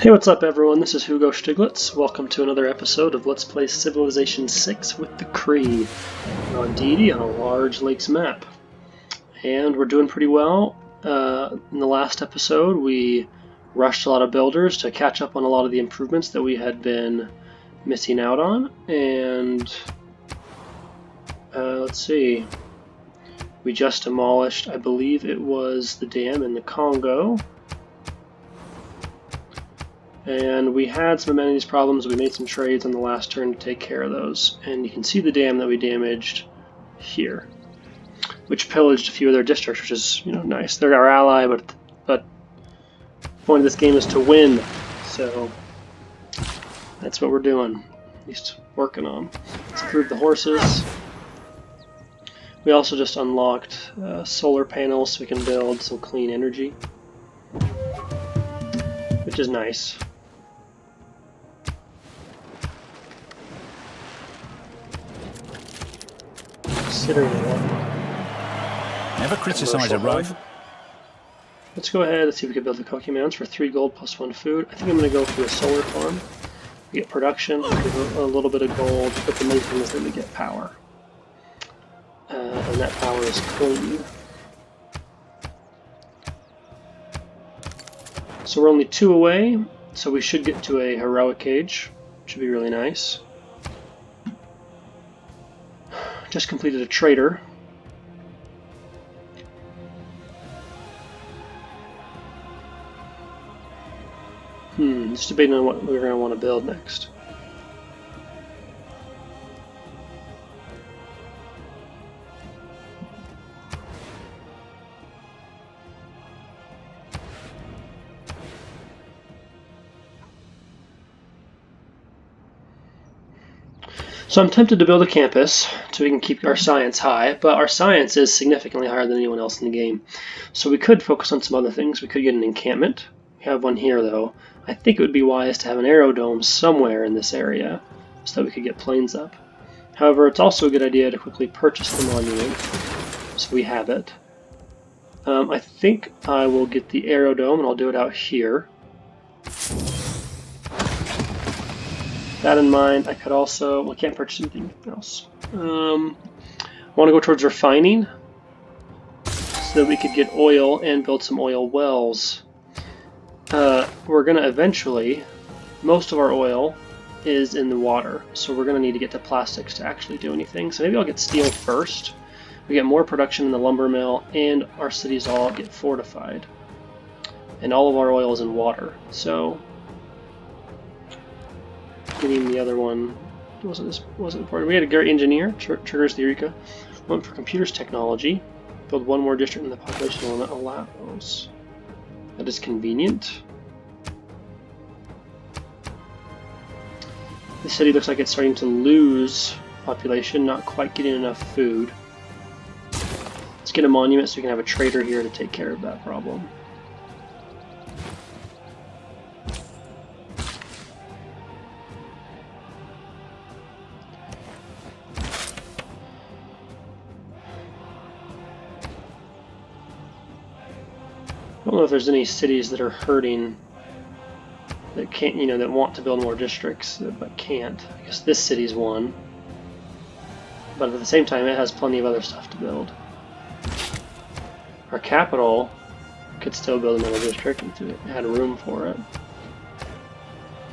Hey, what's up everyone? This is Hugo Stiglitz. Welcome to another episode of Let's Play Civilization 6 with the Cree. We're on Deity on a large lakes map. And we're doing pretty well. In the last episode we rushed a lot of builders to catch up on a lot of the improvements that we had been missing out on. And let's see. We just demolished, I believe it was the dam in the Congo. And we had some amenities problems. We made some trades on the last turn to take care of those. And you can see the dam that we damaged here, which pillaged a few of their districts, which is, nice. They're our ally, but the point of this game is to win. So that's what we're doing, at least working on. Let's improve the horses. We also just unlocked solar panels so we can build some clean energy, which is nice. Never criticize a road. Let's go ahead and see if we can build the Koki Mounds for 3 gold plus 1 food. I think I'm going to go for a solar farm. We get production, we get a little bit of gold, but the main thing is that we get power. And that power is clean. So we're only 2 away, so we should get to a heroic age, which would be really nice. Just completed a trader. Just debating on what we're going to want to build next. So I'm tempted to build a campus so we can keep our science high, but our science is significantly higher than anyone else in the game. So we could focus on some other things. We could get an encampment. We have one here though. I think it would be wise to have an aerodome somewhere in this area so that we could get planes up. However, it's also a good idea to quickly purchase the monument so we have it. I think I will get the aerodome and I'll do it out here. That in mind, I could also, well, I can't purchase anything else. I want to go towards refining so that we could get oil and build some oil wells. We're going to eventually, most of our oil is in the water, so we're going to need to get to plastics to actually do anything. So maybe I'll get steel first. We get more production in the lumber mill, and our cities all get fortified. And all of our oil is in water, so getting the other one wasn't important. We had a great engineer, triggers the Eureka. Went for computers technology, build one more district in the population limit allows. That is convenient. The city looks like it's starting to lose population, not quite getting enough food. Let's get a monument so we can have a trader here to take care of that problem. I don't know if there's any cities that are hurting that can't, that want to build more districts but can't. I guess this city's one, but at the same time it has plenty of other stuff to build. Our capital could still build another district if it had room for it,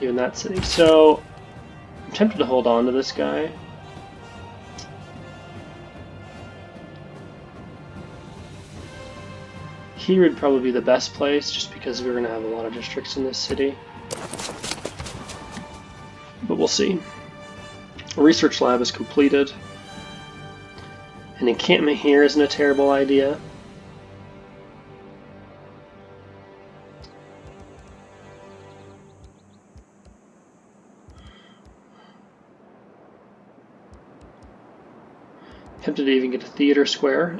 even that city. So I'm tempted to hold on to this guy. Here would probably be the best place, just because we're going to have a lot of districts in this city. But we'll see. A research lab is completed. An encampment here isn't a terrible idea. Tempted to even get a theater square.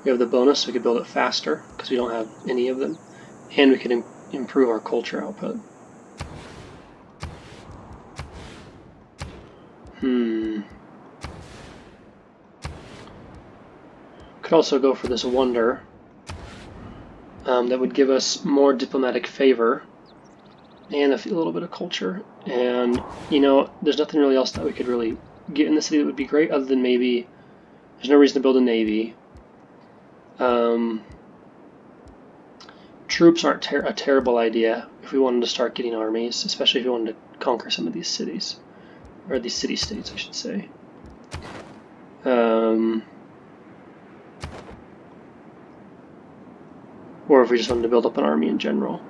We have the bonus, so we could build it faster, because we don't have any of them. And we could improve our culture output. Could also go for this wonder. that would give us more diplomatic favor and a little bit of culture. And, you know, there's nothing really else that we could really get in the city that would be great, other than maybe there's no reason to build a navy. Troops aren't a terrible idea if we wanted to start getting armies, especially if we wanted to conquer some of these cities, or these city-states, I should say. Or if we just wanted to build up an army in general.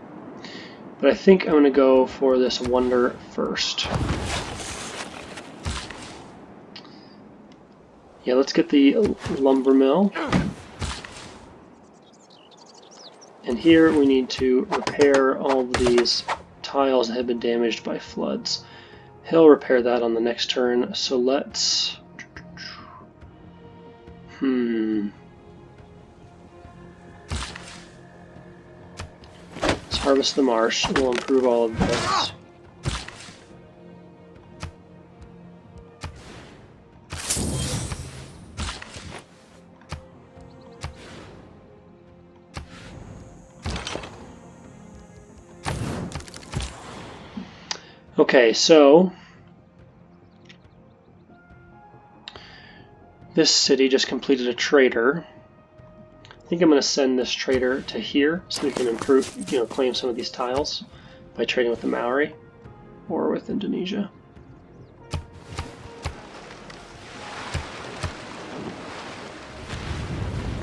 But I think I'm going to go for this wonder first. Yeah, let's get the lumber mill. And here we need to repair all of these tiles that have been damaged by floods. He'll repair that on the next turn, so let's... Let's harvest the marsh, and we'll improve all of this. Okay, so this city just completed a trader. I think I'm going to send this trader to here so we can improve, claim some of these tiles by trading with the Maori or with Indonesia.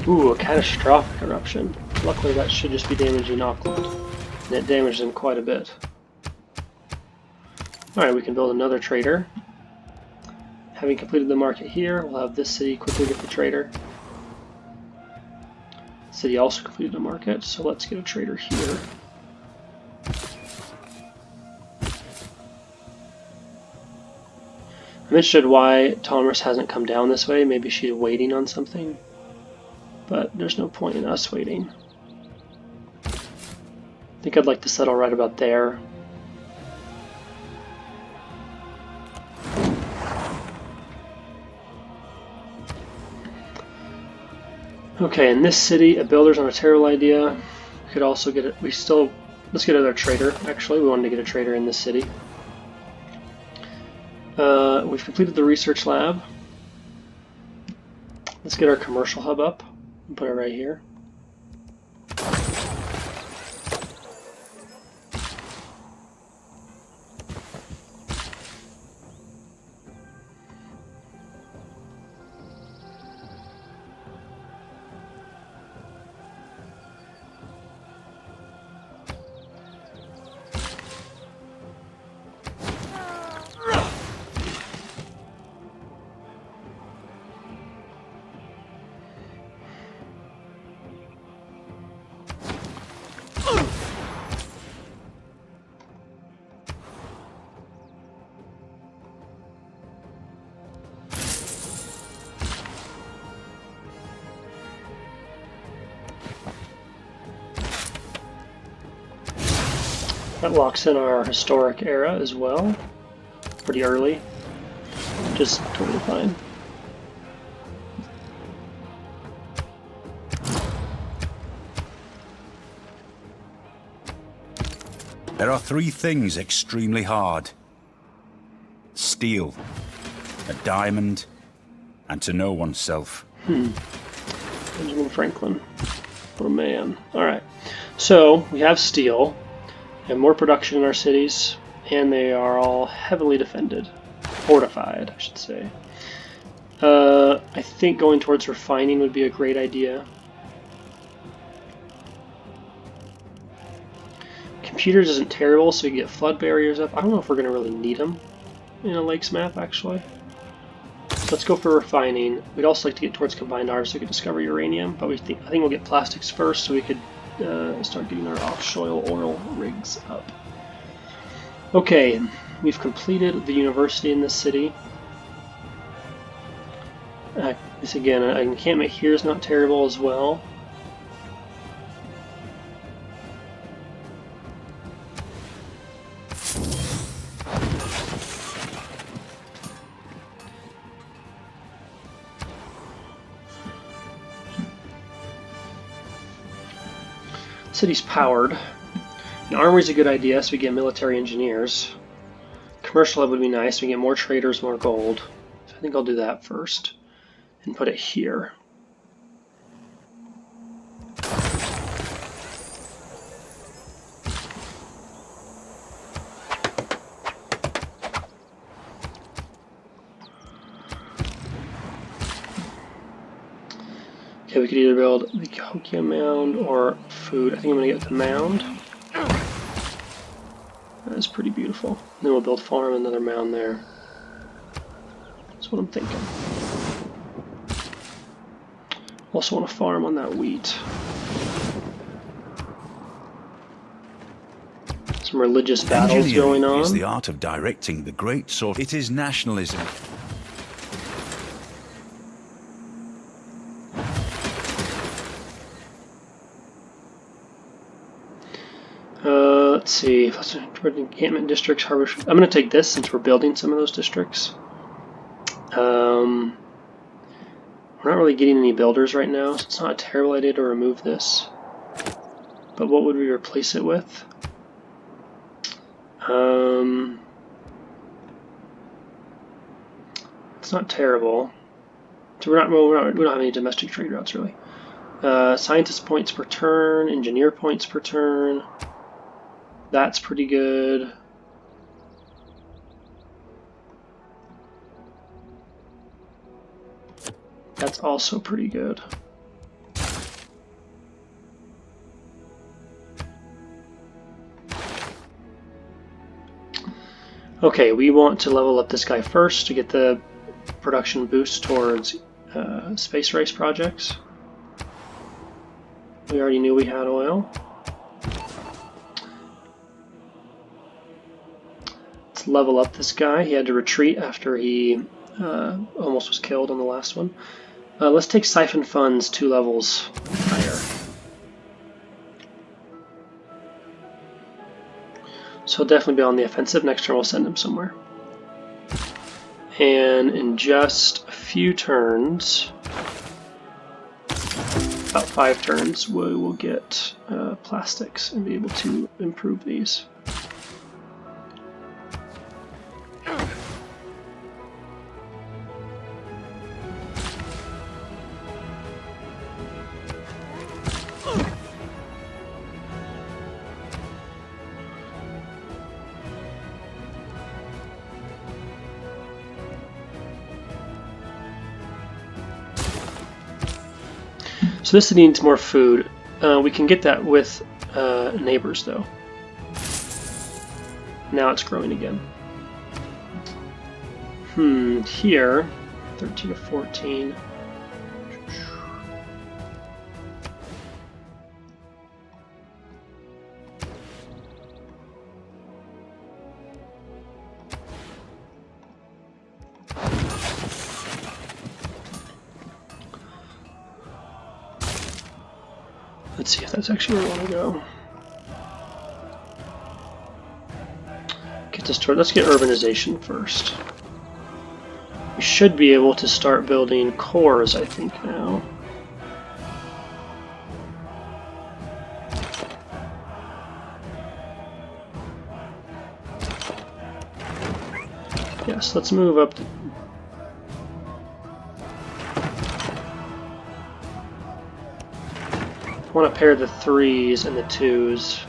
Ooh, a catastrophic eruption. Luckily that should just be damaging Auckland, and it damaged them quite a bit. Alright, we can build another trader. Having completed the market here, we'll have this city quickly get the trader. City also completed a market, so let's get a trader here. I'm interested why Thomas hasn't come down this way. Maybe she's waiting on something. But there's no point in us waiting. I think I'd like to settle right about there. Okay, in this city, a builder's not a terrible idea. We could also get it. Let's get another trader. Actually, we wanted to get a trader in this city. We've completed the research lab. Let's get our commercial hub up and put it right here. That locks in our historic era as well, pretty early, just totally fine. There are three things extremely hard: steel, a diamond, and to know oneself. Benjamin Franklin. What a man. Alright, so we have steel. We have more production in our cities, and they are all heavily defended. Fortified, I should say. I think going towards refining would be a great idea. Computers isn't terrible, so you get flood barriers up. I don't know if we're going to really need them in a lakes map, actually. Let's go for refining. We'd also like to get towards combined arms so we could discover uranium, but I think we'll get plastics first so we could start getting our off-shore oil rigs up. Okay, we've completed the university in this city. This again, encampment here is not terrible as well. City's powered. An armory is a good idea, so we get military engineers. Commercial hub would be nice. We get more traders, more gold. So I think I'll do that first and put it here. Okay, we could either build the Hokia Mound or food. I think I'm going to get the mound. That is pretty beautiful. Then we'll build farm, another mound there. That's what I'm thinking. Also want to farm on that wheat. Some religious battles going on. Is the art of directing the great sort. It is nationalism. Let's see. Encampment districts. Harvest. I'm going to take this since we're building some of those districts. We're not really getting any builders right now, so it's not a terrible idea to remove this. But what would we replace it with? It's not terrible. So we don't have any domestic trade routes really. Scientist points per turn, engineer points per turn. That's pretty good. That's also pretty good. Okay, we want to level up this guy first to get the production boost towards space race projects. We already knew we had oil. Let's level up this guy. He had to retreat after he almost was killed on the last one. Let's take Siphon Funds 2 levels higher. So he'll definitely be on the offensive. Next turn we'll send him somewhere. And in just a few turns, about 5 turns, we will get plastics and be able to improve these. So this needs more food. We can get that with neighbors though. Now it's growing again. Here, 13 to 14. Let's see if that's actually where we want to go. Get this toward. Let's get urbanization first. We should be able to start building cores, I think, now. Yes, let's move up. I want to pair the 3s and the 2s.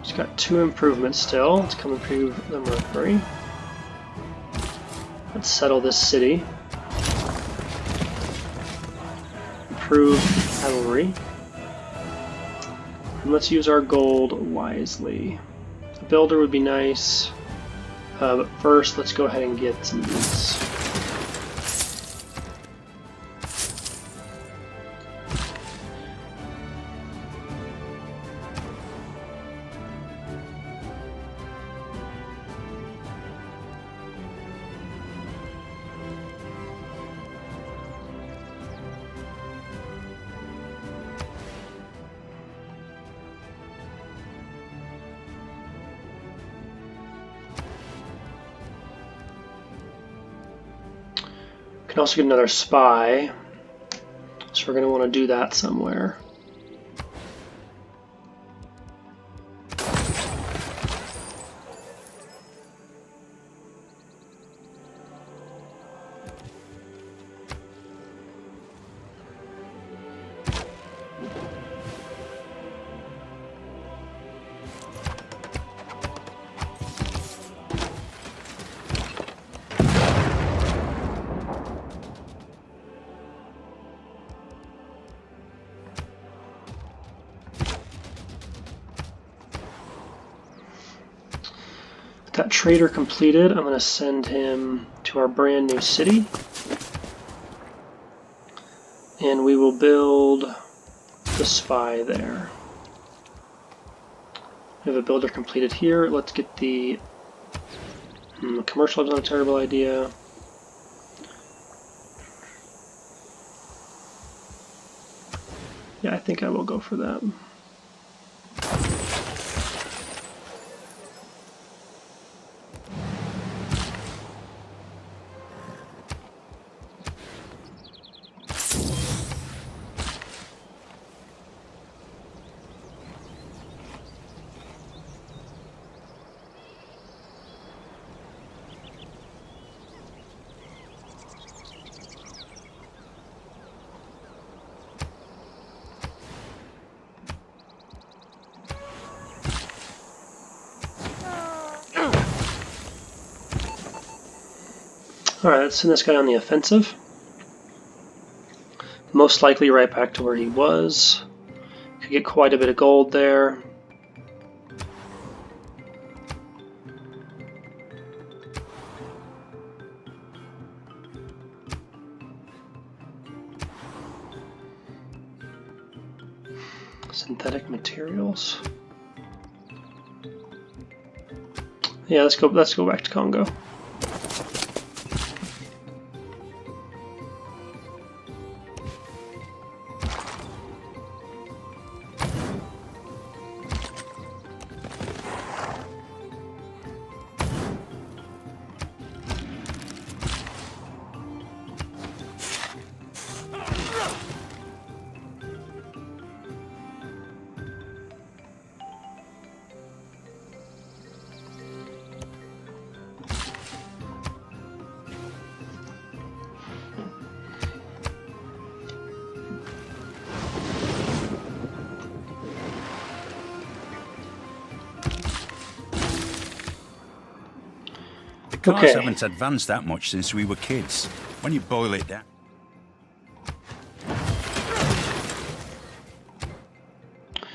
It's got 2 improvements still. Let's come improve the Mercury. Let's settle this city. Improve cavalry. And let's use our gold wisely. A builder would be nice. But first, let's go ahead and get some of these. can also get another spy, so we're going to want to do that somewhere. That trader completed. I'm going to send him to our brand new city. And we will build the spy there. We have a builder completed here. Let's get the commercial is not a terrible idea. Yeah, I think I will go for that. Alright, let's send this guy on the offensive. Most likely right back to where he was. Could get quite a bit of gold there. Synthetic materials. Yeah, let's go back to Congo. Cars haven't advanced that much since we were kids, when you boil it down.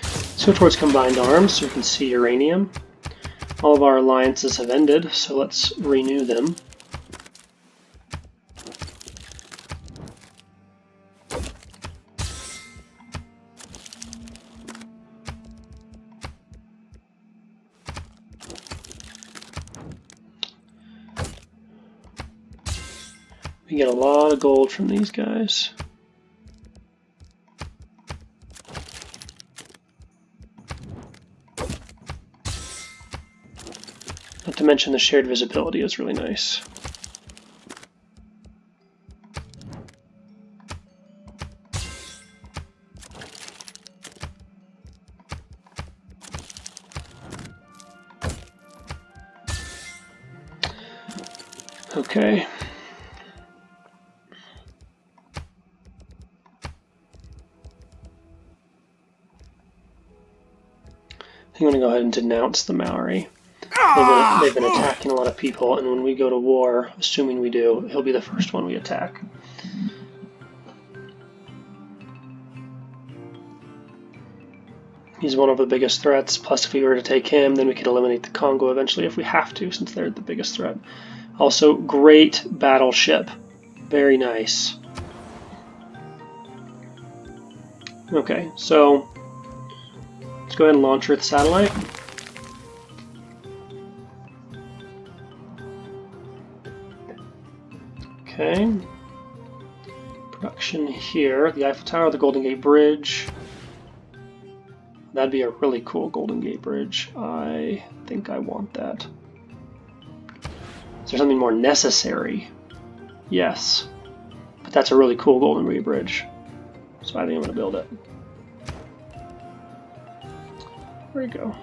Let's go towards combined arms so we can see uranium. All of our alliances have ended, so let's renew them. We get a lot of gold from these guys. Not to mention the shared visibility is really nice. Okay. I'm going to go ahead and denounce the Maori. They've been attacking a lot of people, and when we go to war, assuming we do, he'll be the first one we attack. He's one of the biggest threats, plus if we were to take him, then we could eliminate the Congo eventually if we have to, since they're the biggest threat. Also, great battleship. Very nice. Okay, so let's go ahead and launch Earth satellite. Okay. Production here. The Eiffel Tower, the Golden Gate Bridge. That'd be a really cool Golden Gate Bridge. I think I want that. Is there something more necessary? Yes. But that's a really cool Golden Ray bridge. So I think I'm going to build it. There you go.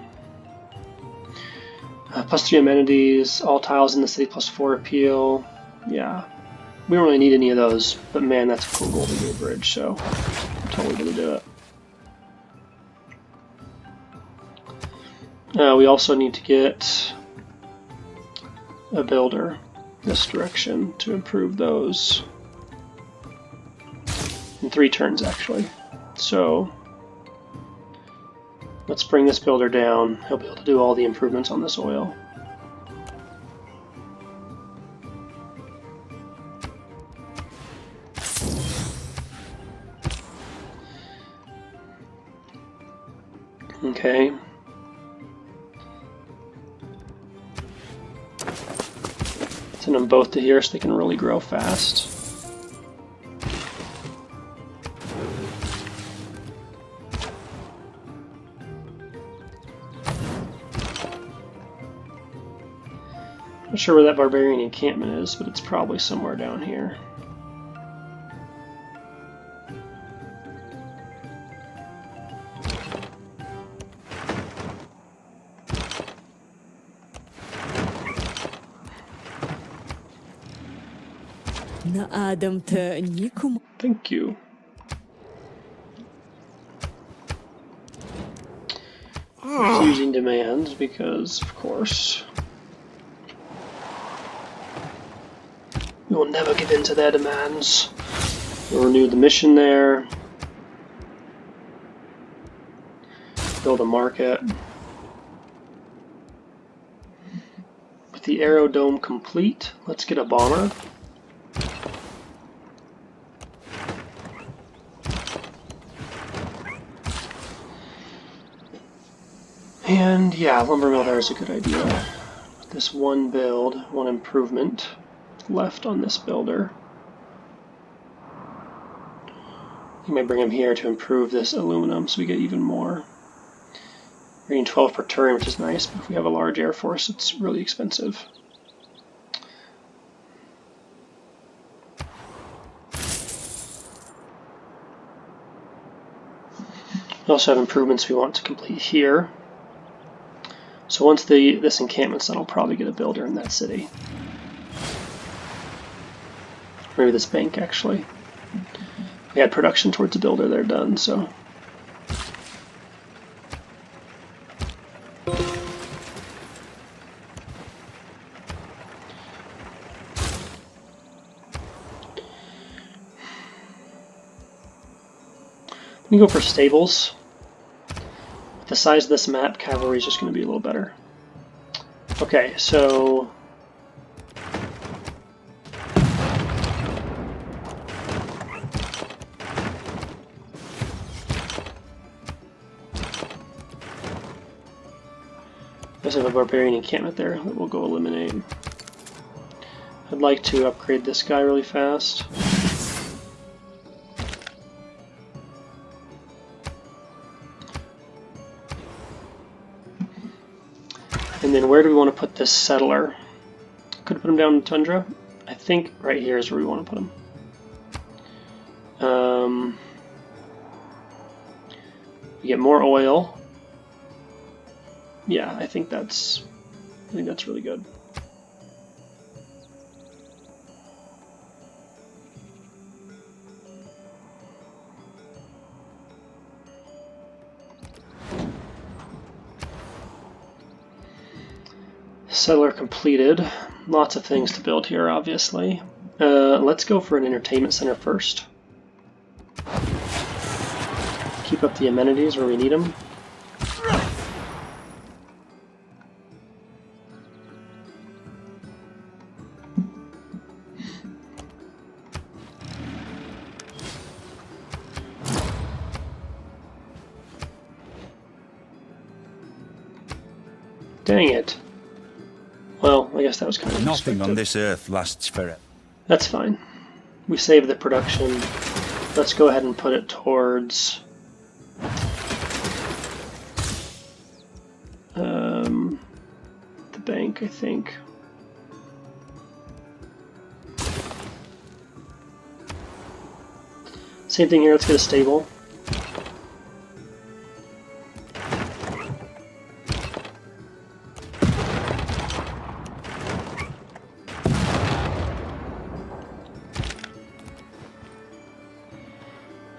+3 amenities, all tiles in the city +4 appeal. Yeah, we don't really need any of those, but man, that's a cool Golden Ray bridge, so I'm totally going to do it. We also need to get a builder this direction to improve those. In 3 turns, actually. So let's bring this builder down. He'll be able to do all the improvements on this oil. Okay. Send them both to here so they can really grow fast. Not sure where that barbarian encampment is, but it's probably somewhere down here. Thank you. Refusing demands because, of course, we will never give in to their demands. We'll renew the mission there. Build a market. With the aerodome complete, let's get a bomber. And yeah, lumber mill there is a good idea. This one build, one improvement left on this builder. You may bring him here to improve this aluminum so we get even more. We're getting 12 per turn, which is nice, but if we have a large air force, it's really expensive. We also have improvements we want to complete here. So once this encampment's done, I'll probably get a builder in that city. Maybe this bank, actually. We had production towards a builder there done, so. Let me go for stables. With the size of this map, cavalry is just going to be a little better. Okay, so I have a barbarian encampment there that we'll go eliminate. I'd like to upgrade this guy really fast. And then where do we want to put this settler? Could put him down in the tundra. I think right here is where we want to put him. We get more oil. Yeah, I think that's really good. Settler completed. Lots of things to build here, obviously. Let's go for an entertainment center first. Keep up the amenities where we need them. Dang it. Well, I guess that was kind of Nothing on this earth lasts forever. That's fine. We saved the production. Let's go ahead and put it towards the bank, I think. Same thing here, let's get a stable.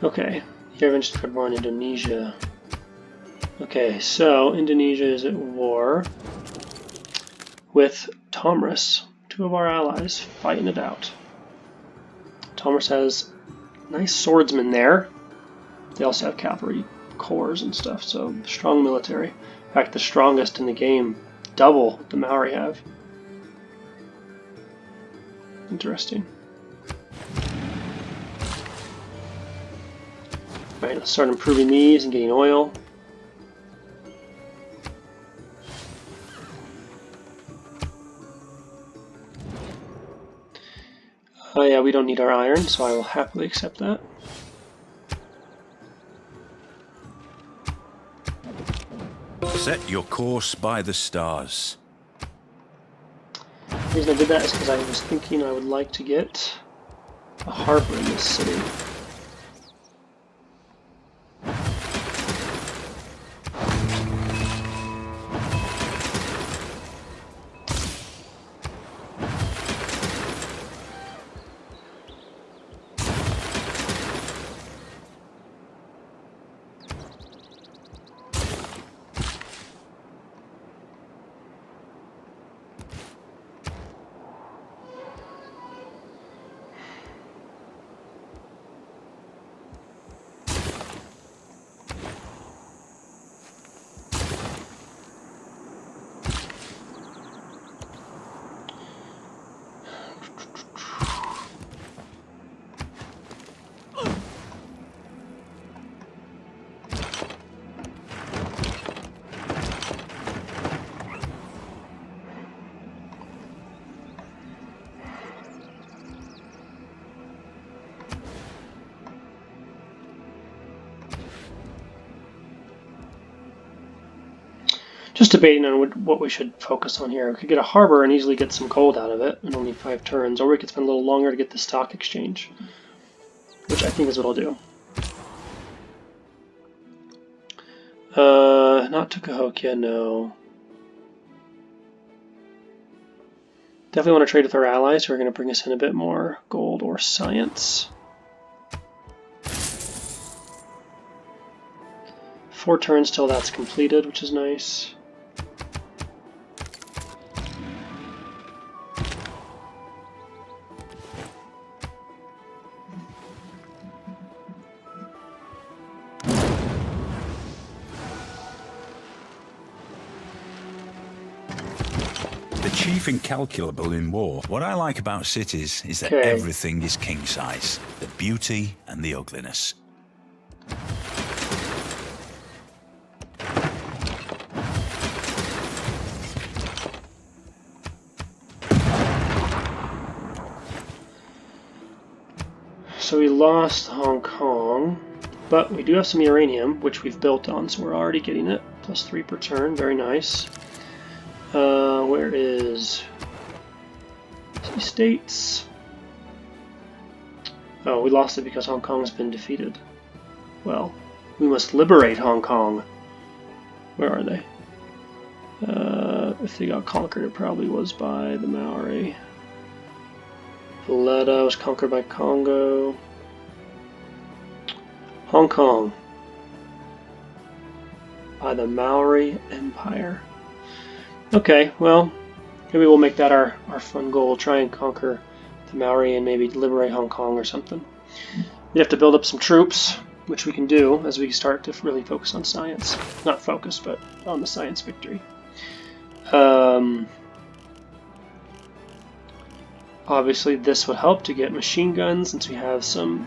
Okay, here I've just war in Indonesia. Okay, so Indonesia is at war with Tomris, two of our allies, fighting it out. Tomris has nice swordsmen there. They also have cavalry corps and stuff, so strong military. In fact, the strongest in the game, double what the Maori have. Interesting. Alright, let's start improving these and getting oil. Oh yeah, we don't need our iron, so I will happily accept that. Set your course by the stars. The reason I did that is because I was thinking I would like to get a harbor in this city. Just debating on what we should focus on here. We could get a harbor and easily get some gold out of it in only 5 turns, or we could spend a little longer to get the stock exchange, which I think is what I'll do. Not Tukahokia, no. Definitely want to trade with our allies who are going to bring us in a bit more gold or science. 4 turns till that's completed, which is nice. Chief incalculable in war. What I like about cities is that everything is king size. The beauty and the ugliness. So we lost Hong Kong, but we do have some uranium, which we've built on, so we're already getting it. +3 per turn, very nice. Where is states? Oh, we lost it because Hong Kong's been defeated. Well, we must liberate Hong Kong. Where are they? If they got conquered, it probably was by the Maori. Valletta was conquered by Congo. Hong Kong by the Maori Empire. Okay, well, maybe we'll make that our fun goal. Try and conquer the Maori and maybe liberate Hong Kong or something. We have to build up some troops, which we can do as we start to really focus on science. Not focus, but on the science victory. Obviously, this would help to get machine guns since we have some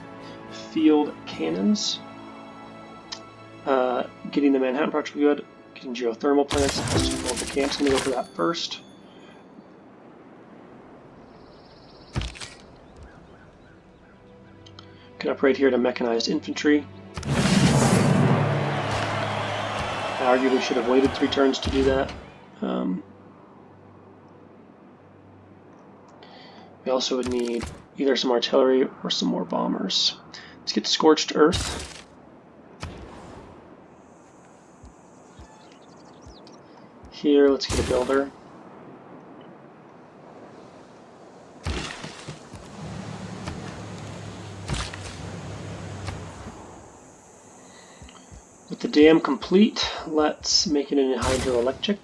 field cannons. Getting the Manhattan Project will be good. Getting geothermal plants. Let's just build the camps. I'm going to go for that first. Can upgrade here to mechanized infantry. I arguably should have waited 3 turns to do that. We also would need either some artillery or some more bombers. Let's get Scorched Earth. Here, let's get a builder. With the dam complete, let's make it into hydroelectric.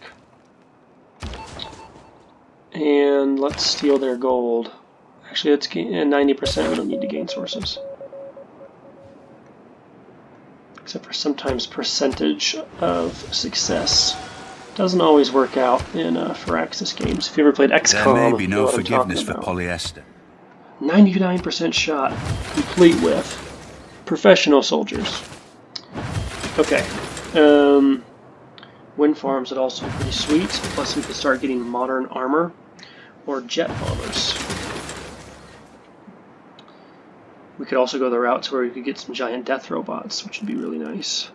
And let's steal their gold. Actually, let's gain 90%. We don't need to gain sources. Except for sometimes percentage of success. Doesn't always work out in Firaxis games. If you ever played XCOM, there may be no you know forgiveness for polyester. 99% shot, complete with professional soldiers. Okay. Wind farms would also be pretty sweet. Plus, we could start getting modern armor or jet bombers. We could also go the route to where we could get some giant death robots, which would be really nice.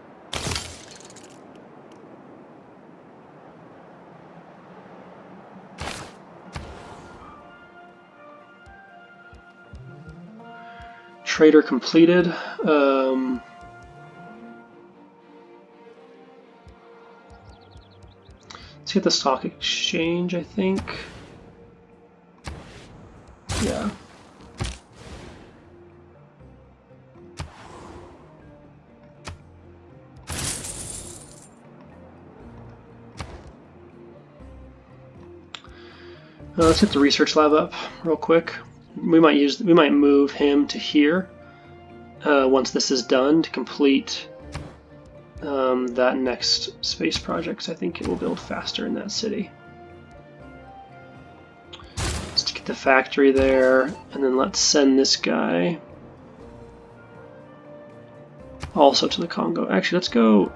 Trader completed. Let's get the stock exchange, I think. Yeah. Let's get the research lab up real quick. We might move him to here once this is done to complete that next space project. I think it will build faster in that city. Let's get the factory there, and then let's send this guy also to the Congo. Actually, let's go.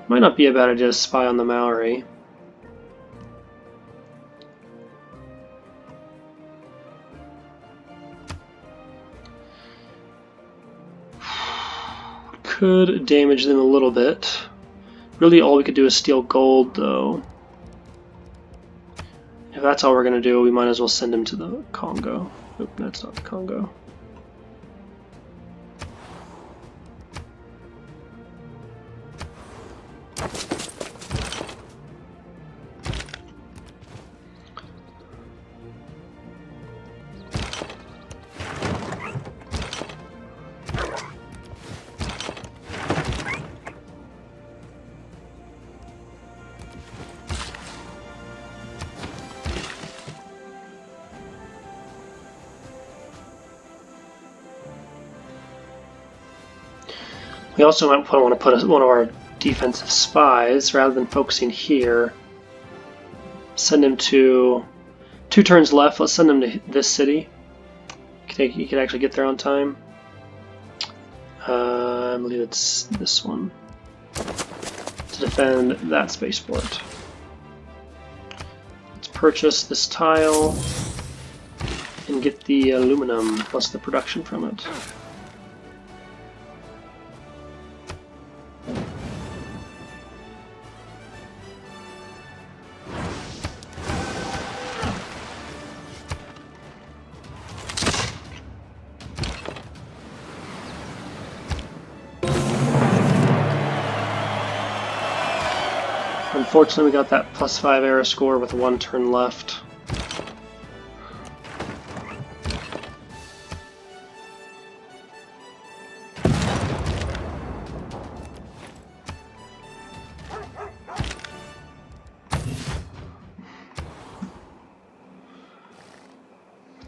Might not be a bad idea to spy on the Maori. Could damage them a little bit. Really, all we could do is steal gold, though. If that's all we're going to do, we might as well send him to the Congo. Oop, that's not the Congo. We also might want to put one of our defensive spies, rather than focusing here, send him to 2 turns left. Let's send him to this city. You can actually get there on time. I believe it's this one, to defend that spaceport. Let's purchase this tile and get the aluminum plus the production from it. Unfortunately, we got that +5 era score with 1 turn left.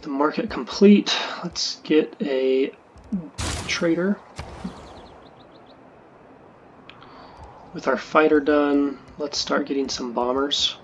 The market complete. Let's get a trader. With our fighter done, let's start getting some bombers.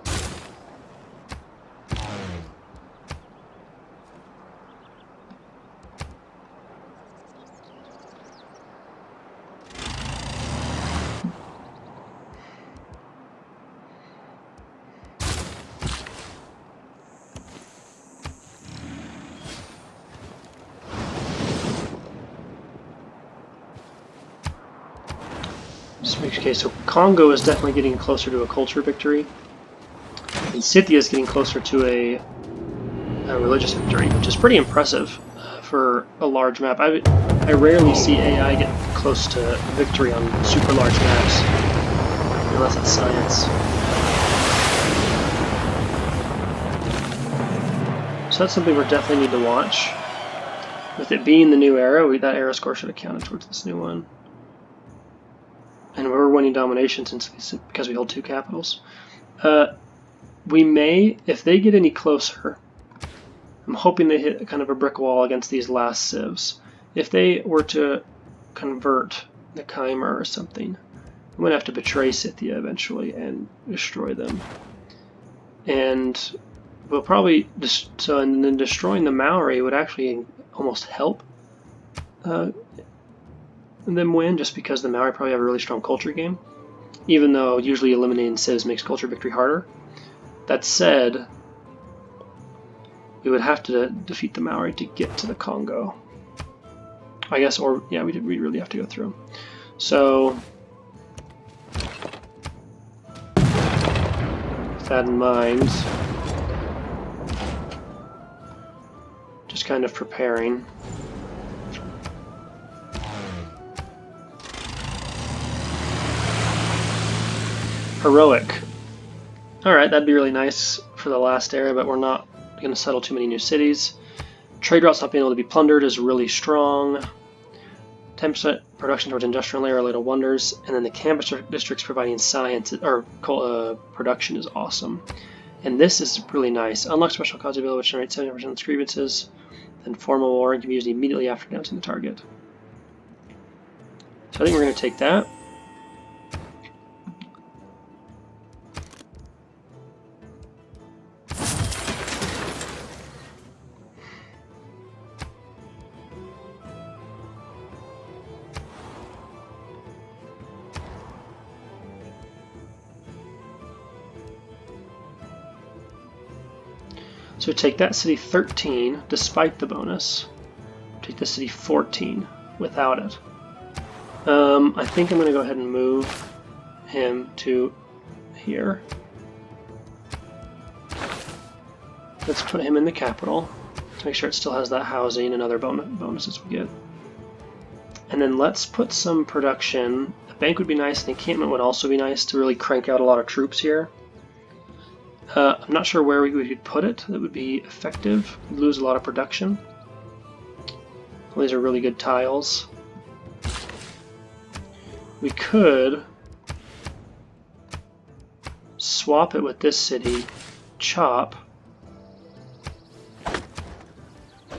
Okay, so Congo is definitely getting closer to a culture victory, and Scythia is getting closer to a religious victory, which is pretty impressive for a large map. I rarely see AI get close to victory on super large maps, unless it's science. So that's something we definitely need to watch. With it being the new era, that era score should have counted towards this new one. And we're winning domination because we hold 2 capitals. We may, if they get any closer, I'm hoping they hit kind of a brick wall against these last civs. If they were to convert the Chimer or something, I'm going to have to betray Scythia eventually and destroy them. And we'll probably, and then destroying the Maori would actually almost help them win, just because the Maori probably have a really strong culture game, even though usually eliminating civs makes culture victory harder. That said, we would have to defeat the Maori to get to the Congo, I guess, or yeah, we really have to go through. So with that in mind, just kind of preparing. Heroic. Alright, that'd be really nice for the last era, but we're not going to settle too many new cities. Trade routes not being able to be plundered is really strong. 10% production towards industrial layer, little wonders. And then the campus districts providing science or production is awesome. And this is really nice. Unlock special cause ability, which generates 70% of its grievances. Then form a war and can be used immediately after announcing the target. So I think we're going to take that. So take that city 13 despite the bonus. Take the city 14 without it. I think I'm going to go ahead and move him to here. Let's put him in the capital to make sure it still has that housing and other bonuses we get. And then let's put some production. A bank would be nice, and encampment would also be nice to really crank out a lot of troops here. I'm not sure where we could put it that would be effective. We'd lose a lot of production. Well, these are really good tiles. We could swap it with this city, chop,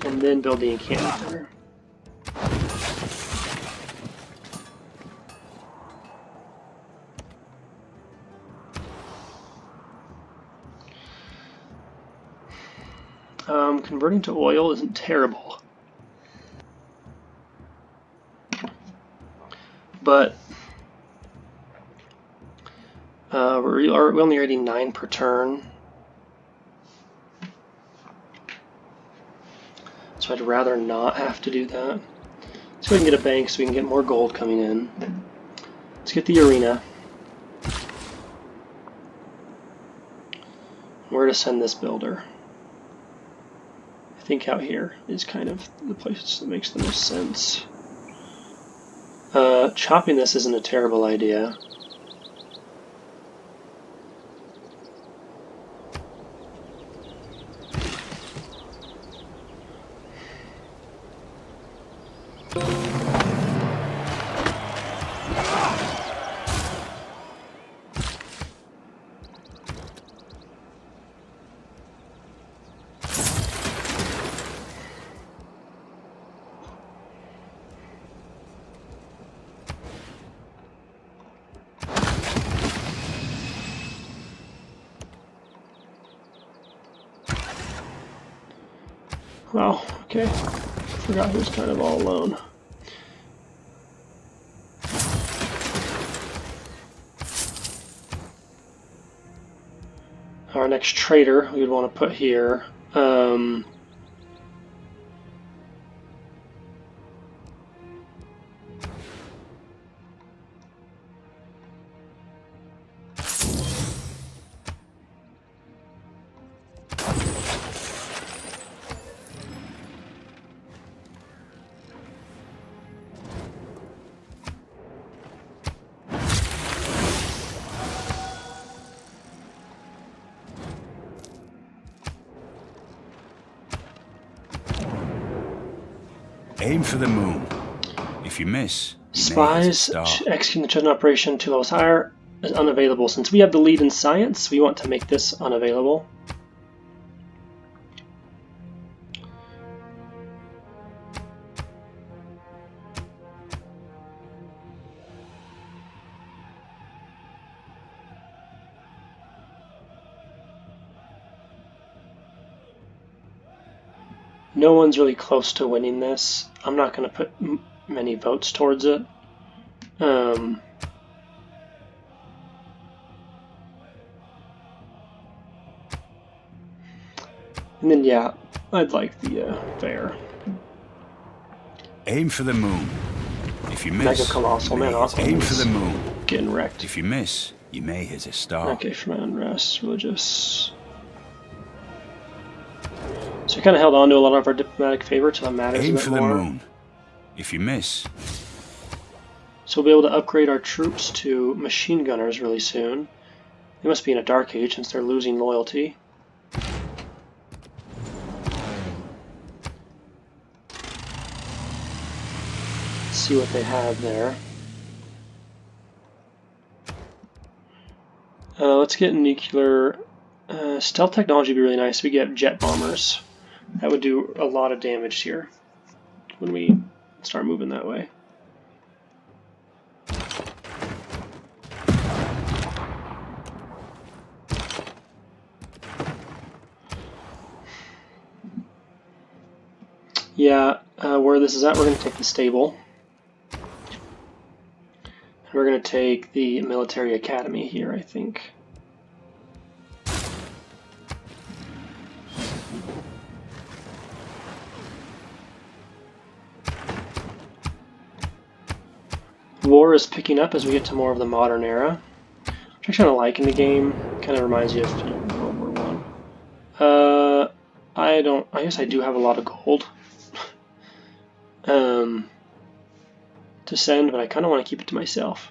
and then build the encampment there. Converting to oil isn't terrible, but we're only rating 9 per turn, so I'd rather not have to do that. Let's go ahead and get a bank so we can get more gold coming in. Let's get the arena. Where to send this builder? I think out here is kind of the place that makes the most sense. Chopping this isn't a terrible idea. Oh, okay. Forgot he was kind of all alone. Our next trader we would want to put here. Aim for the moon. If you miss, you may hit a Spies star. executing the chosen operation 2 levels higher is unavailable. Since we have the lead in science, we want to make this unavailable. No one's really close to winning this. I'm not going to put many votes towards it. And then, yeah, I'd like the fair. Aim for the moon. If you miss, Mega Colossal, man, aim for the moon. Getting wrecked. If you miss, you may hit a star. Okay, for my unrest, religious. So we kind of held on to a lot of our diplomatic favor till it matters Aim a bit for more. the moon. If you miss, so we'll be able to upgrade our troops to machine gunners really soon. They must be in a dark age since they're losing loyalty. Let's see what they have there. Let's get nuclear. Stealth technology would be really nice. We get jet bombers. That would do a lot of damage here when we start moving that way. Yeah, where this is at, we're going to take the stable. And we're going to take the military academy here, I think. War is picking up as we get to more of the modern era, which I kind of like in the game. Kind of reminds you of World War I. I guess I do have a lot of gold to send, but I kind of want to keep it to myself.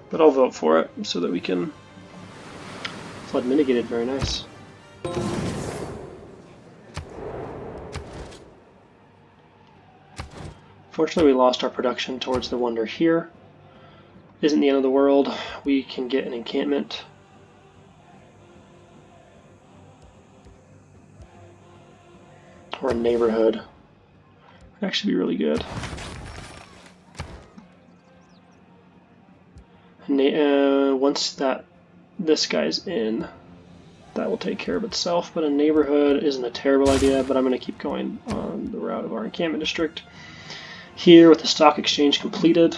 But I'll vote for it so that we can flood mitigated. Very nice. Fortunately, we lost our production towards the wonder here. Isn't the end of the world. We can get an encampment. Or a neighborhood. Would actually be really good. Once this guy's in, that will take care of itself. But a neighborhood isn't a terrible idea, but I'm going to keep going on the route of our encampment district. Here, with the stock exchange completed,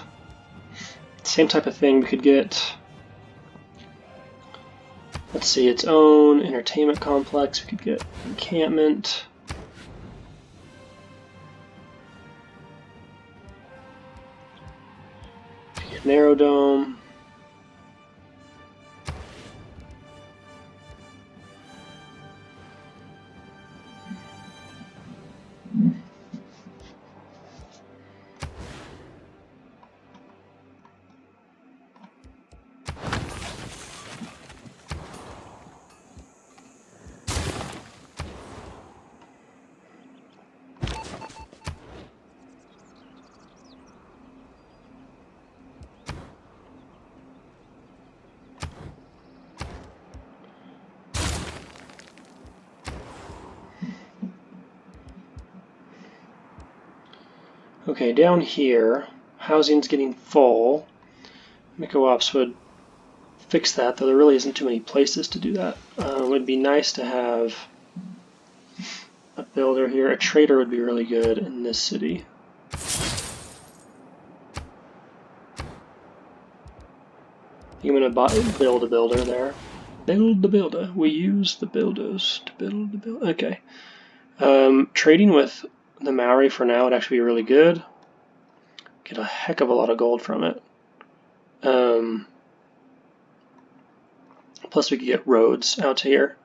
same type of thing. We could get, let's see, its own entertainment complex. We could get encampment. We could get narrow dome. Okay, down here, housing's getting full. Miko-ops would fix that, though there really isn't too many places to do that. It would be nice to have a builder here. A trader would be really good in this city. I think I'm going to build a builder there. Build the builder. We use the builders to build the builder. Okay. Trading with the Maori for now would actually be really good. Get a heck of a lot of gold from it. Plus we could get roads out to here,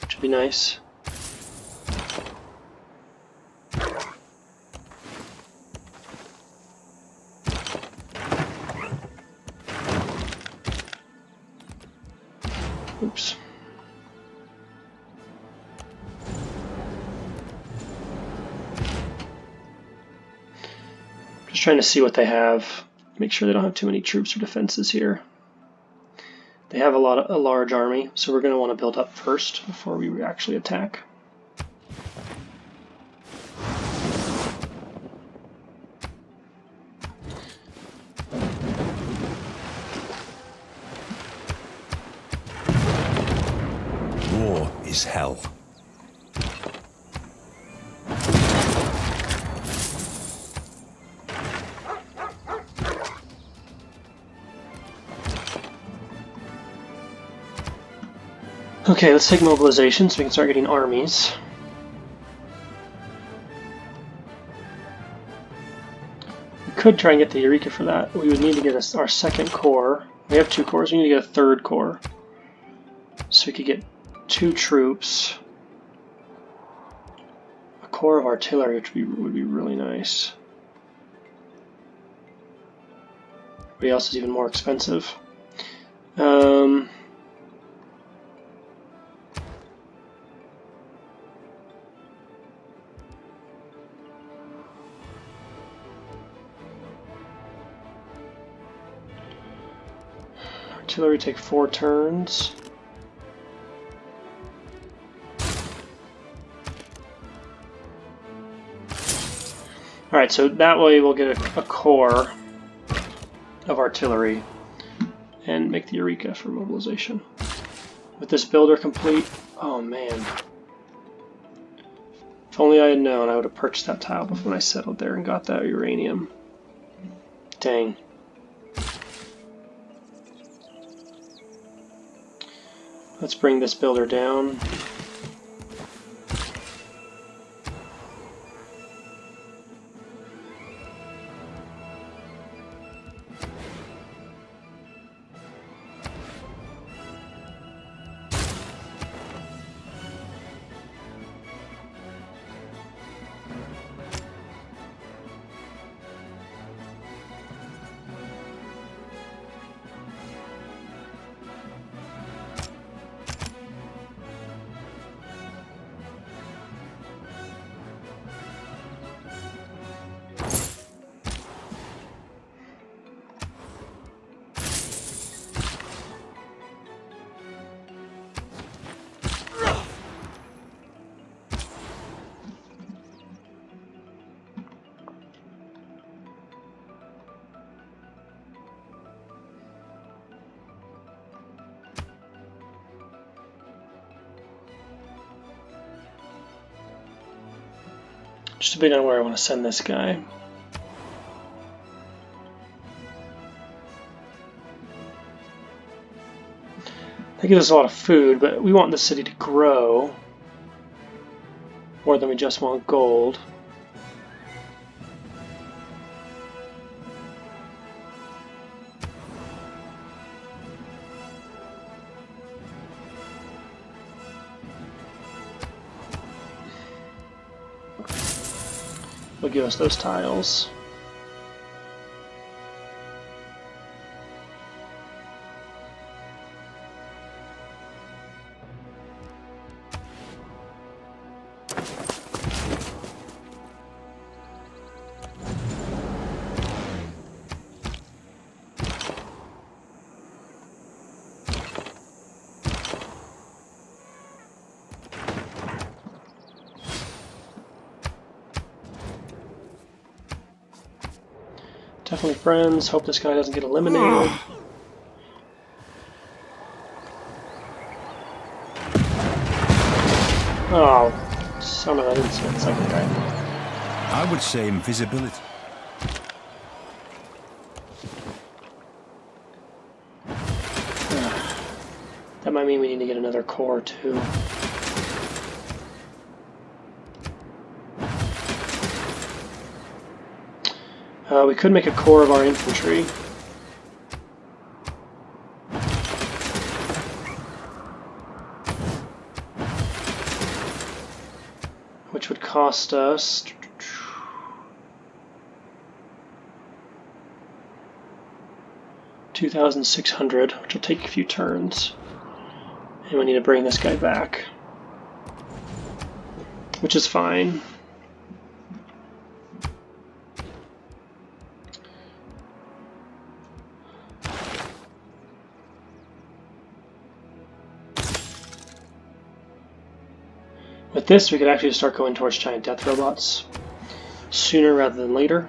which would be nice. Oops. Just trying to see what they have. Make sure they don't have too many troops or defenses here. They have a large army, so we're going to want to build up first before we actually attack. War is hell. Okay, let's take mobilization so we can start getting armies. We could try and get the Eureka for that. We would need to get our second corps. We have 2 corps, we need to get a 3rd corps. So we could get 2 troops. A corps of artillery, which would be really nice. Everybody else is even more expensive. Artillery take 4 turns. Alright, so that way we'll get a corps of artillery and make the Eureka for mobilization. With this builder complete, oh man. If only I had known, I would have purchased that tile before when I settled there and got that uranium. Dang. Let's bring this builder down. Just depending on where I want to send this guy. That gives us a lot of food, but we want the city to grow more than we just want gold. Will give us those tiles. Definitely friends. Hope this guy doesn't get eliminated. Oh, son of a, I didn't see that second guy. I would say invisibility. That might mean we need to get another core too. We could make a core of our infantry. Which would cost us 2,600, which will take a few turns. And we need to bring this guy back, which is fine. this, we could actually start going towards giant death robots sooner rather than later.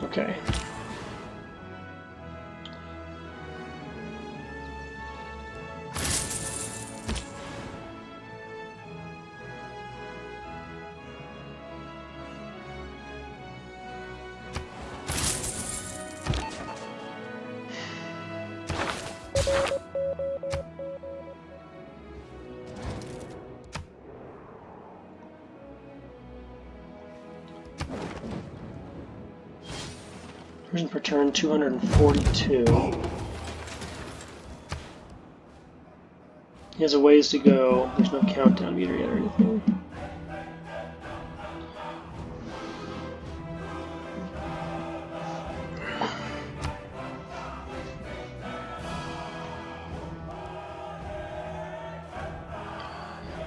Okay. Reason for turn 242. He has a ways to go. There's no countdown meter yet or anything.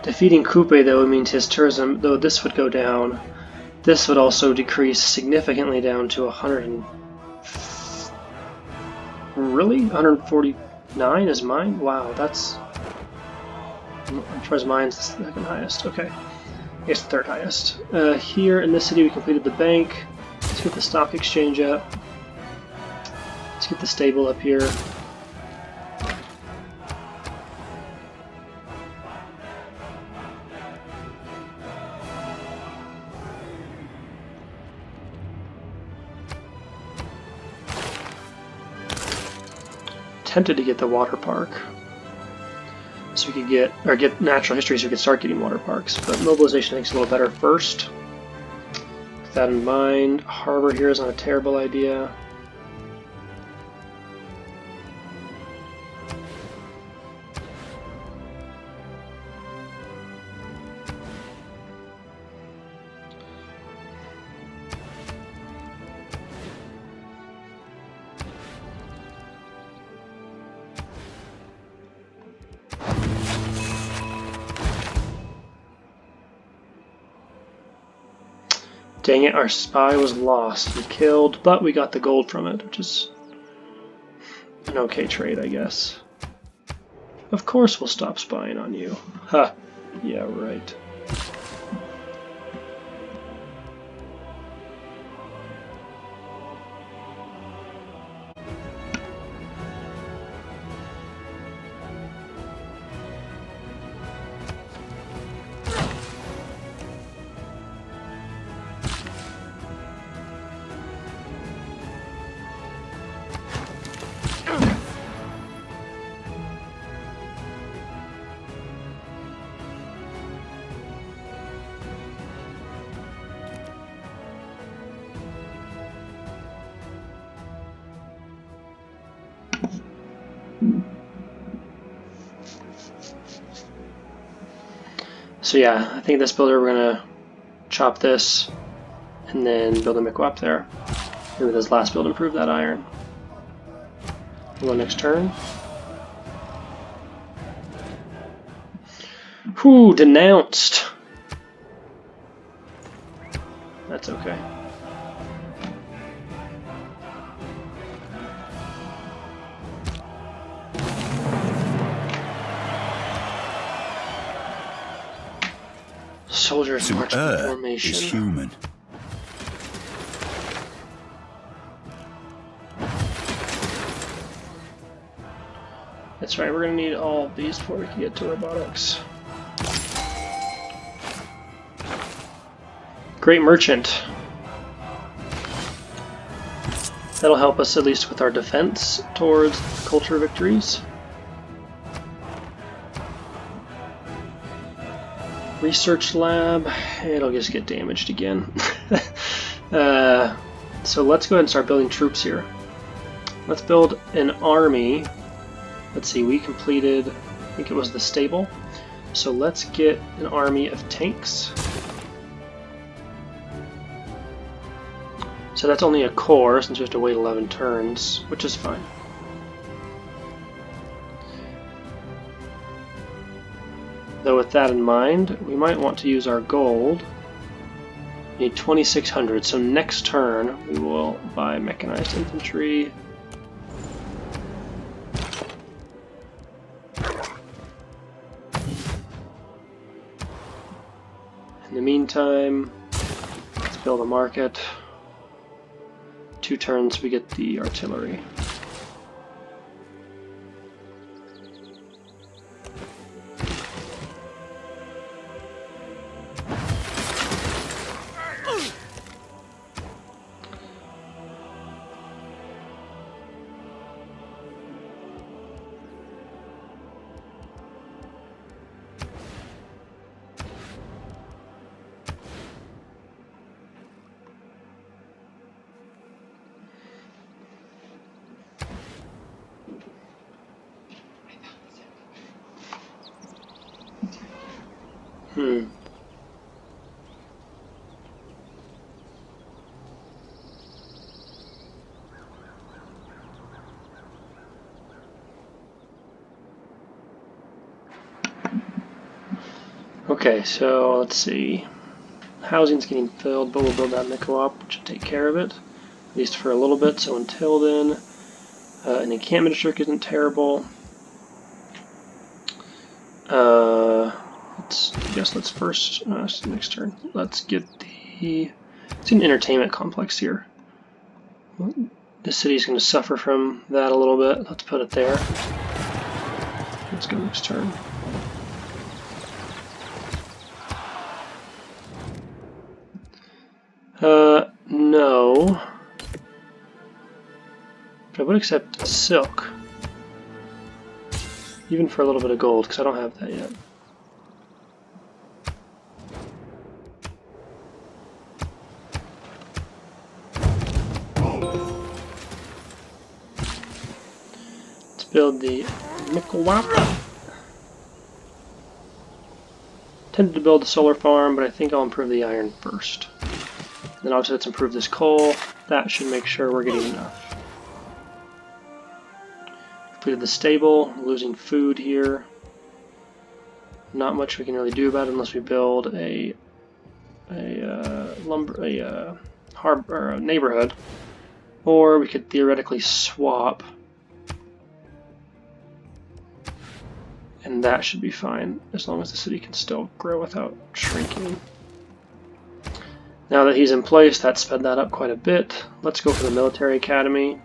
Defeating Coupe, though, means his tourism, though this would go down, this would also decrease significantly down to 100 and... Really? 149 is mine? Wow, that's... I'm sure mine's the second highest. Okay. It's the third highest. Here in this city we completed the bank. Let's get the stock exchange up. Let's get the stable up here. Tempted to get the water park, so we could get natural history, so we could start getting water parks. But mobilization makes it a little better first. With that in mind, harbor here is not a terrible idea. Dang it, our spy was lost and killed, but we got the gold from it, which is an okay trade, I guess. Of course we'll stop spying on you. Ha! Yeah, right. So yeah, I think this builder, we're gonna chop this and then build a Miqu up there. And with this last build, improve that iron. We'll go next turn. Whew, denounced. That's okay. Soldiers march in formation. Is human. That's right, we're gonna need all of these before we can get to robotics. Great Merchant. That'll help us at least with our defense towards culture victories. Research lab, it'll just get damaged again. So let's go ahead and start building troops here. Let's build an army. Let's see, we completed, I think it was the stable. So let's get an army of tanks. So that's only a core, since we have to wait 11 turns, which is fine. Though with that in mind, we might want to use our gold. We need 2,600, so next turn we will buy mechanized infantry. In the meantime, let's build a market. 2 turns we get the artillery. Okay, so let's see. Housing's getting filled, but we'll build that in the co-op, which will take care of it, at least for a little bit. So until then, an encampment district isn't terrible. Let's first next turn. Let's get it's an entertainment complex here. The city's going to suffer from that a little bit. Let's put it there. Let's go next turn. No. But I would accept silk. Even for a little bit of gold, because I don't have that yet. Let's build the Micklewap. Tended to build the solar farm, but I think I'll improve the iron first. Then obviously let's improve this coal. That should make sure we're getting enough. Completed the stable, losing food here. Not much we can really do about it unless we build a neighborhood, or we could theoretically swap, and that should be fine as long as the city can still grow without shrinking. Now that he's in place, that sped that up quite a bit. Let's go for the military academy.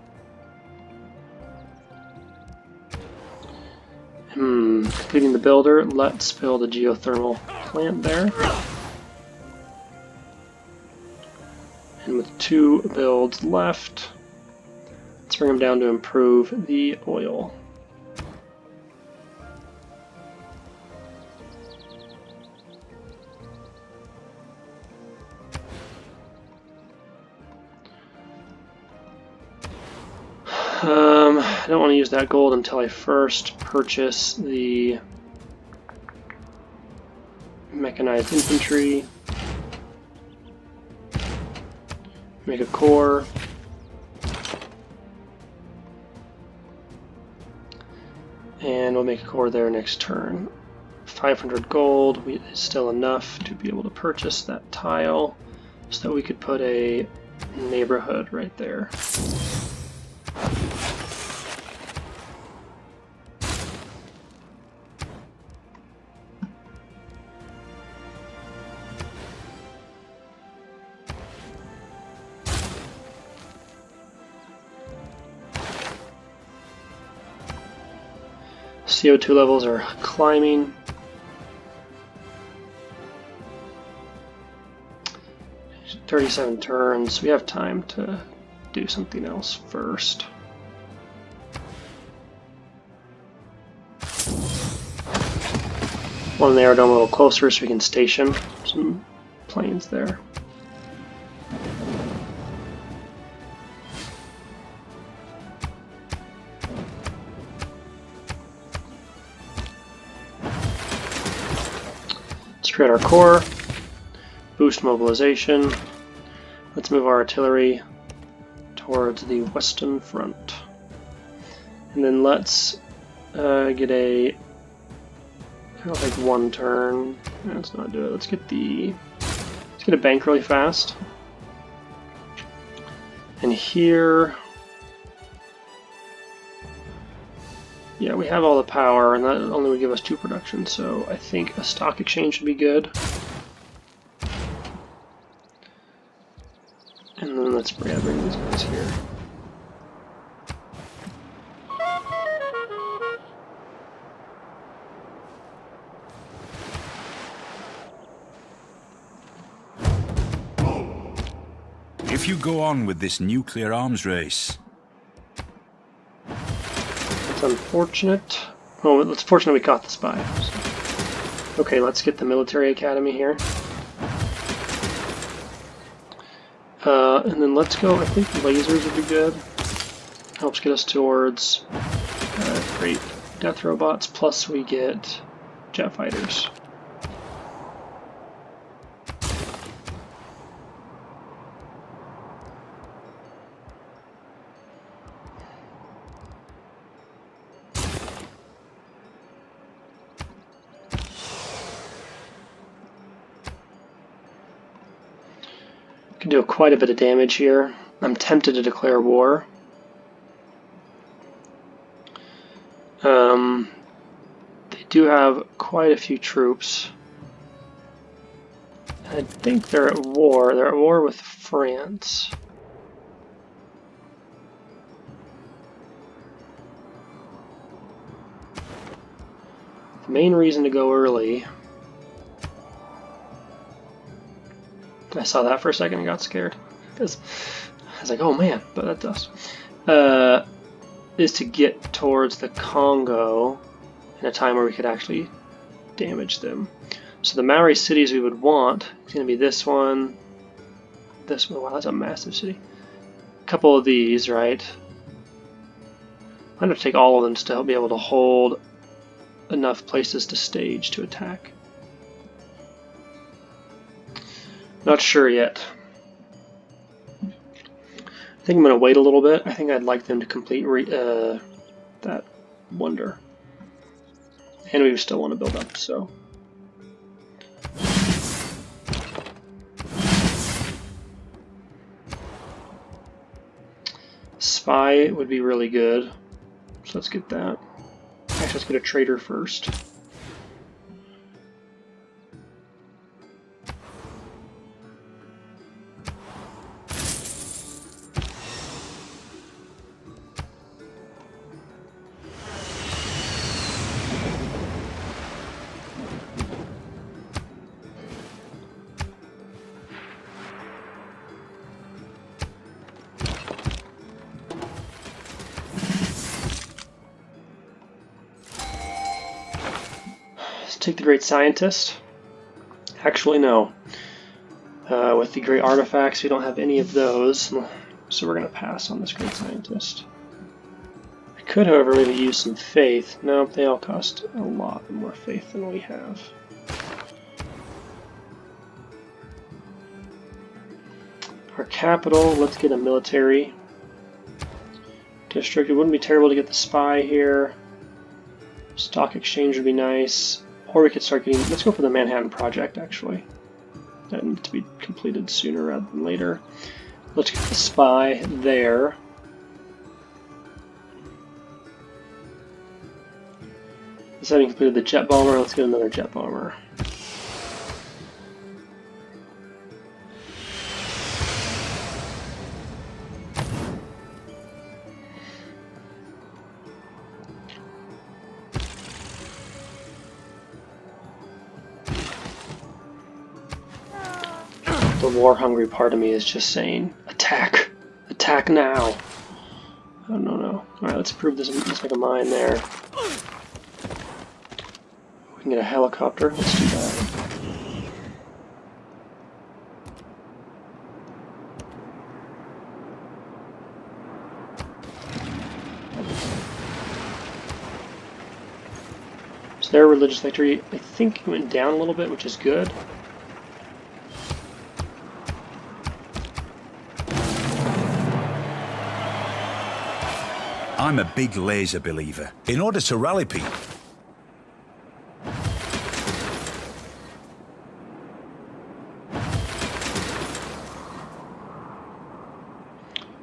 Completing the builder, let's build a geothermal plant there. And with 2 builds left, let's bring them down to improve the oil. I don't want to use that gold until I first purchase the mechanized infantry, make a core, and we'll make a core there next turn. 500 gold is still enough to be able to purchase that tile so that we could put a neighborhood right there. CO2 levels are climbing. 37 turns. We have time to do something else first. Want to narrow down a little closer so we can station some planes there. Let's create our core, boost mobilization. Let's move our artillery towards the western front. And then let's get a, I don't think one turn. Let's not do it. Let's get a bank really fast. And here, yeah, we have all the power, and that only would give us 2 production, so I think a stock exchange would be good. And then let's bring these guys here. If you go on with this nuclear arms race... It's unfortunate. Oh, it's fortunate we caught the spy. So. Okay, let's get the military academy here. And then let's go, I think lasers would be good. Helps get us towards great death robots, plus we get jet fighters. Can do quite a bit of damage here. I'm tempted to declare war. They do have quite a few troops. I think they're at war. They're at war with France. The main reason to go early, I saw that for a second and got scared, because I was like, oh man, but that does. Is to get towards the Congo in a time where we could actually damage them. So the Maori cities we would want is going to be this one, this one. Wow, that's a massive city. A couple of these, right? I'm going to take all of them just to help be able to hold enough places to stage to attack. Not sure yet. I think I'm going to wait a little bit. I think I'd like them to complete that wonder. And we still want to build up, so. Spy would be really good. So let's get that. Actually, let's get a trader first. Take the Great Scientist. Actually, no. With the Great Artifacts, we don't have any of those, so we're going to pass on this Great Scientist. I could, however, maybe use some Faith. No, they all cost a lot more Faith than we have. Our capital, let's get a military district. It wouldn't be terrible to get the spy here. Stock exchange would be nice. Or we could start getting, let's go for the Manhattan Project, actually. That needs to be completed sooner rather than later. Let's get the spy there. This having completed the jet bomber, let's get another jet bomber. The war-hungry part of me is just saying, attack! Attack now! Oh, no. Alright, let's prove this. Let's make a mine there. We can get a helicopter. Let's do that. So their religious victory, I think, went down a little bit, which is good. I'm a big laser believer. In order to rally people...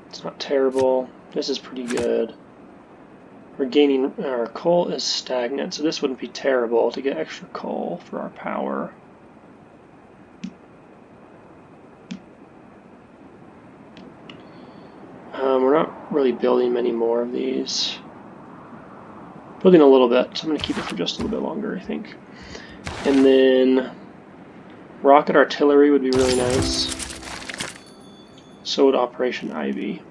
It's not terrible. This is pretty good. We're gaining... Our coal is stagnant, so this wouldn't be terrible to get extra coal for our power. We're not really building many more of these. Building a little bit, so I'm going to keep it for just a little bit longer, I think. And then rocket artillery would be really nice. So would Operation Ivy.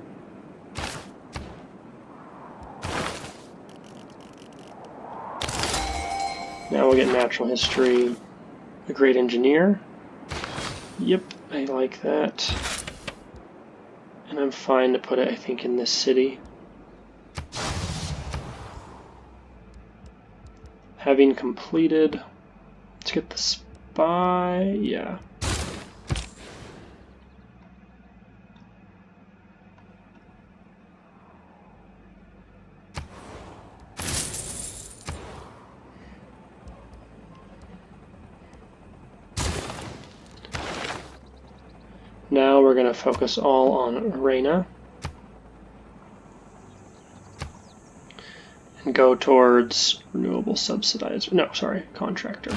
Now we'll get natural history. A great engineer. Yep, I like that. And I'm fine to put it, I think, in this city. Having completed, let's get the spy, yeah. Now we're going to focus all on Arena and go towards renewable subsidizer. No, sorry, contractor.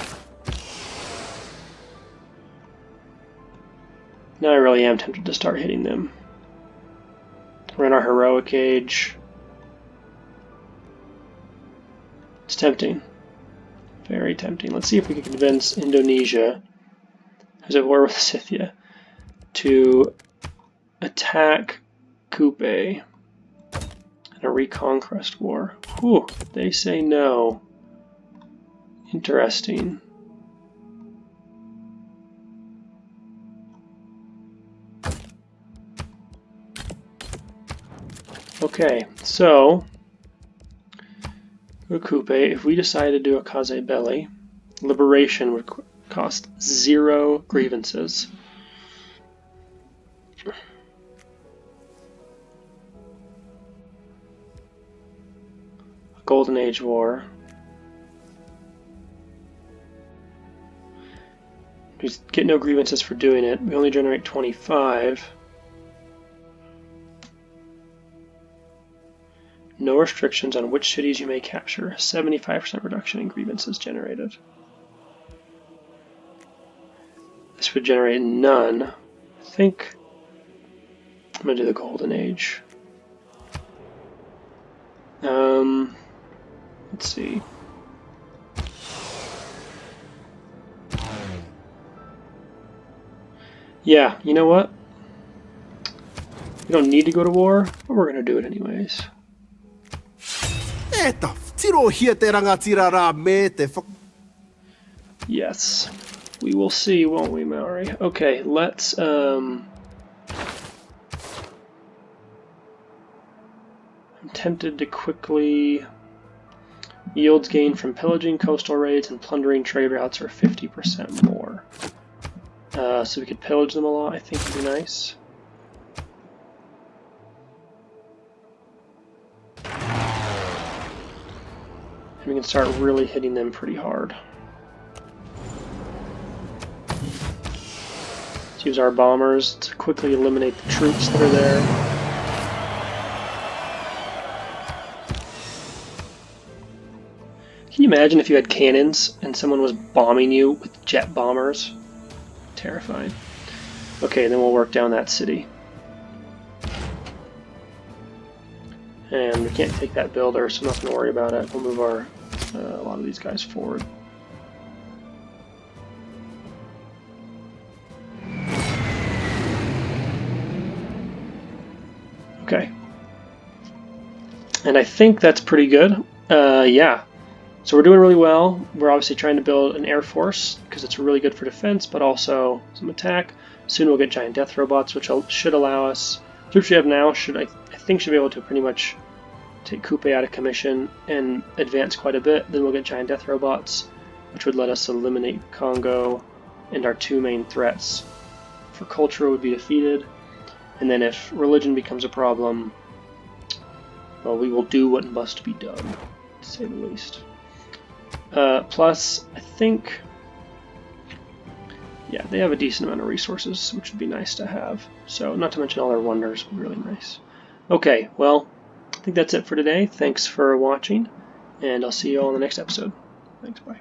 Now I really am tempted to start hitting them. We're in our heroic age. It's tempting. Very tempting. Let's see if we can convince Indonesia, who's at war with Scythia, to attack Coupe in a reconquest war. Whew, they say no. Interesting. Okay, so Coupe, if we decide to do a cause belli, liberation would cost 0 grievances. Golden Age War. We get no grievances for doing it. We only generate 25. No restrictions on which cities you may capture. 75% reduction in grievances generated. This would generate none. I think I'm going to do the Golden Age. Let's see. Yeah, you know what? We don't need to go to war, but we're going to do it anyways. Yes. We will see, won't we, Maori? Okay, let's I'm tempted to quickly... Yields gained from pillaging coastal raids and plundering trade routes are 50% more. So we could pillage them a lot, I think would be nice. And we can start really hitting them pretty hard. Let's use our bombers to quickly eliminate the troops that are there. Can you imagine if you had cannons and someone was bombing you with jet bombers? Terrifying. Okay, then we'll work down that city. And we can't take that builder, so I'm not going to worry about it. We'll move our a lot of these guys forward. Okay. And I think that's pretty good. Yeah. So we're doing really well. We're obviously trying to build an air force because it's really good for defense, but also some attack. Soon we'll get giant death robots, which should allow us. Troops we have now I think should be able to pretty much take Coupe out of commission and advance quite a bit. Then we'll get giant death robots, which would let us eliminate Congo, and our two main threats for culture would be defeated. And then if religion becomes a problem, well, we will do what must be done, to say the least. Plus, I think, yeah, they have a decent amount of resources, which would be nice to have. So, not to mention all their wonders would be really nice. Okay, well, I think that's it for today. Thanks for watching, and I'll see you all in the next episode. Thanks, bye.